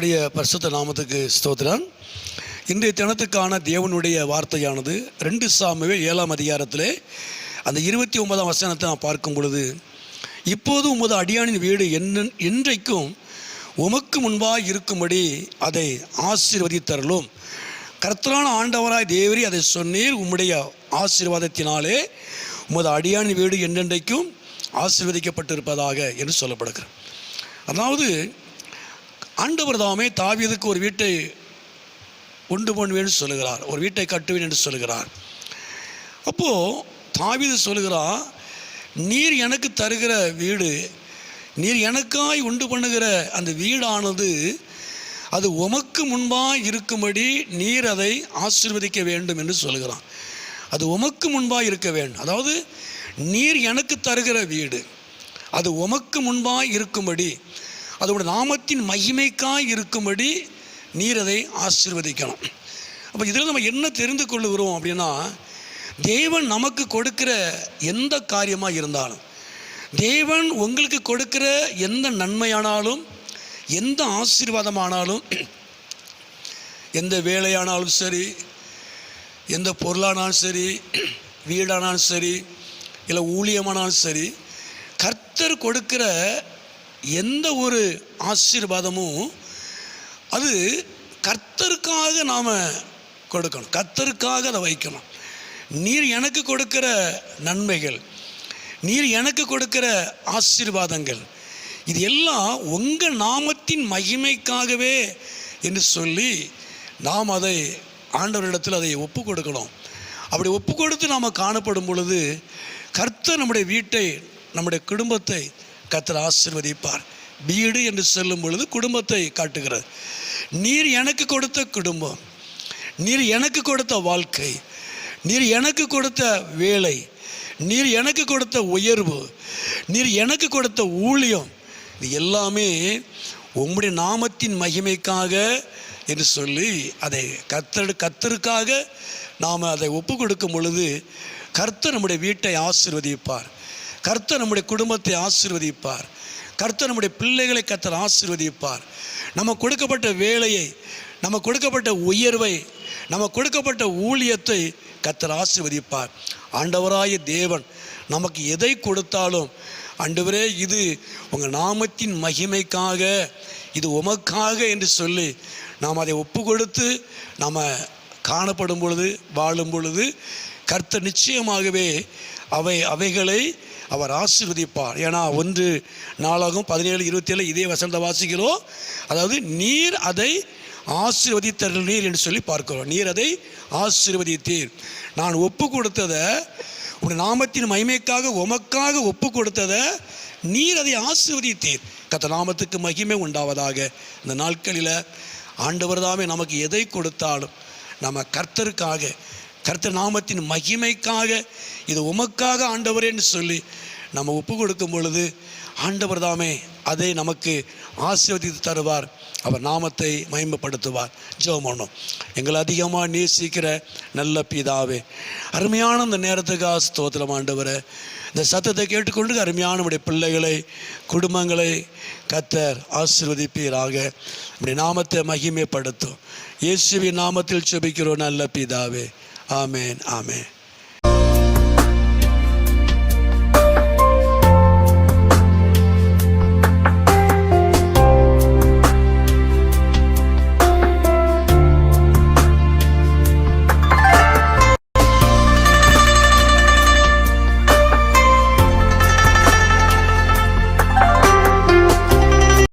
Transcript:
கர்த்தருடைய பரிசுத்த நாமத்துக்கு ஸ்தோத்திரம். இன்றைய தினத்துக்கான தேவனுடைய வார்த்தையானது 2 சாமுவேல் 7ஆம் அதிகாரத்திலே அந்த 29ஆம் வசனத்தை நான் பார்க்கும் பொழுது, இப்போது உமது அடியானின் வீடு என்றைக்கும் உமக்கு முன்பாக இருக்கும்படி அதை ஆசீர்வதித்தருளும். கர்த்தரான ஆண்டவராய் தேவரீ அதை சொன்னீர். உம்முடைய ஆசீர்வாதத்தினாலே உமது அடியானின் வீடு என்றென்றைக்கும் ஆசீர்வதிக்கப்பட்டிருப்பதாக என்று சொல்லப்படுகிறது. அதாவது ஆண்டவர் தாமே தாவீதுக்கு ஒரு வீட்டை உண்டு பண்ணுவேன் என்று சொல்லுகிறார், ஒரு வீட்டை கட்டுவேன் என்று சொல்லுகிறார். அப்போது தாவீது சொல்லுகிறார், நீர் எனக்கு தருகிற வீடு, நீர் எனக்காய் உண்டு பண்ணுகிற அந்த வீடானது அது உமக்கு முன்பாக இருக்கும்படி நீர் அதை ஆசீர்வதிக்க வேண்டும் என்று சொல்லுகிறான். அது உமக்கு முன்பாக இருக்க வேண்டும். அதாவது நீர் எனக்கு தருகிற வீடு அது உமக்கு முன்பாக இருக்கும்படி, அதோட நாமத்தின் மகிமைக்காய் இருக்கும்படி நீர் அதை ஆசீர்வதிக்கணும். அப்போ இதில் நம்ம என்ன தெரிந்து கொள்ளுகிறோம் அப்படின்னா, தேவன் நமக்கு கொடுக்கிற எந்த காரியமாக இருந்தாலும், தேவன் உங்களுக்கு கொடுக்கிற எந்த நன்மையானாலும், எந்த ஆசீர்வாதமானாலும், எந்த வேலையானாலும் சரி, எந்த பொருளானாலும் சரி, வீடானாலும் சரி, இல்லை ஊழியமானாலும் சரி, கர்த்தர் கொடுக்கிற எந்த ஒரு ஆசீர்வாதமும் அது கர்த்தருக்காக நாம் கொடுக்கணும், கர்த்தருக்காக அதை வைக்கணும். நீர் எனக்கு கொடுக்கிற நன்மைகள், நீர் எனக்கு கொடுக்கிற ஆசீர்வாதங்கள், இது எல்லாம் உங்கள் நாமத்தின் மகிமைக்காகவே என்று சொல்லி நாம் அதை ஆண்டவரிடத்தில் அதை ஒப்பு கொடுக்கணும். அப்படி ஒப்பு கொடுத்து நாம் காணப்படும் பொழுது கர்த்தர் நம்முடைய வீட்டை, நம்முடைய குடும்பத்தை கர்த்தர் ஆசீர்வதிப்பார். வீடு என்று சொல்லும் பொழுது குடும்பத்தை காட்டுகிறது. நீர் எனக்கு கொடுத்த குடும்பம், நீர் எனக்கு கொடுத்த வாழ்க்கை, நீர் எனக்கு கொடுத்த வேலை, நீர் எனக்கு கொடுத்த உயர்வு, நீர் எனக்கு கொடுத்த ஊழியம், இது எல்லாமே உம்முடைய நாமத்தின் மகிமைக்காக என்று சொல்லி அதை கர்த்தருக்காக நாம் அதை ஒப்பு கொடுக்கும் பொழுது கர்த்தர் நம்முடைய வீட்டை ஆசீர்வதிப்பார், கர்த்தர் நம்முடைய குடும்பத்தை ஆசீர்வதிப்பார், கர்த்தர் நம்முடைய பிள்ளைகளை கர்த்தர் ஆசீர்வதிப்பார். நம்ம கொடுக்கப்பட்ட வேலையை, நம்ம கொடுக்கப்பட்ட உயர்வை, நம்ம கொடுக்கப்பட்ட ஊழியத்தை கர்த்தர் ஆசீர்வதிப்பார். ஆண்டவராய தேவன் நமக்கு எதை கொடுத்தாலும், ஆண்டவரே இது உங்கள் நாமத்தின் மகிமைக்காக, இது உமக்காக என்று சொல்லி நாம் அதை ஒப்பு கொடுத்து நாம் காணப்படும் பொழுது, வாழும் பொழுது கர்த்தர் நிச்சயமாகவே அவைகளை அவர் ஆசீர்வதிப்பார். ஏன்னா 1 நாளாகும் 17:27 இதே வசனத்தை வாசிக்கிறோம். அதாவது நீர் அதை ஆசீர்வதித்தீர் என்று சொல்லி பார்க்கிறோம். நீர் அதை ஆசீர்வதித்தீர். நான் ஒப்பு கொடுத்ததை, உன் நாமத்தின் மகிமைக்காக உமக்காக ஒப்பு கொடுத்ததை நீர் அதை ஆசீர்வதித்தீர். கர்த்தர் நாமத்துக்கு மகிமை உண்டாவதாக. இந்த நாட்களில் ஆண்டவர் தாமே நமக்கு எதை கொடுத்தாலும் நம்ம கர்த்தருக்காக, கர்த்தர் நாமத்தின் மகிமைக்காக, இது உமக்காக ஆண்டவரே என்று சொல்லி நம்ம ஒப்பு கொடுக்கும் பொழுது ஆண்டவர் தாமே அதை நமக்கு ஆசீர்வதித்து தருவார், அவர் நாமத்தை மகிமைப்படுத்துவார். ஜெபம் பண்ணோம். எங்களை அதிகமாக நேசிக்கிற நல்ல பிதாவே, அருமையான இந்த நேரத்துக்காக ஸ்தோத்திரம் ஆண்டவரே. இந்த சத்தத்தை கேட்டுக்கொண்டு அருமையான நம்முடைய பிள்ளைகளை, குடும்பங்களை கர்த்தர் ஆசீர்வதிப்பீராக. நம்முடைய நாமத்தை மகிமைப்படுத்தும். இயேசுவின் நாமத்தில் ஜெபிக்கிறோம் நல்ல பிதாவே. ஆமேன், ஆமேன்.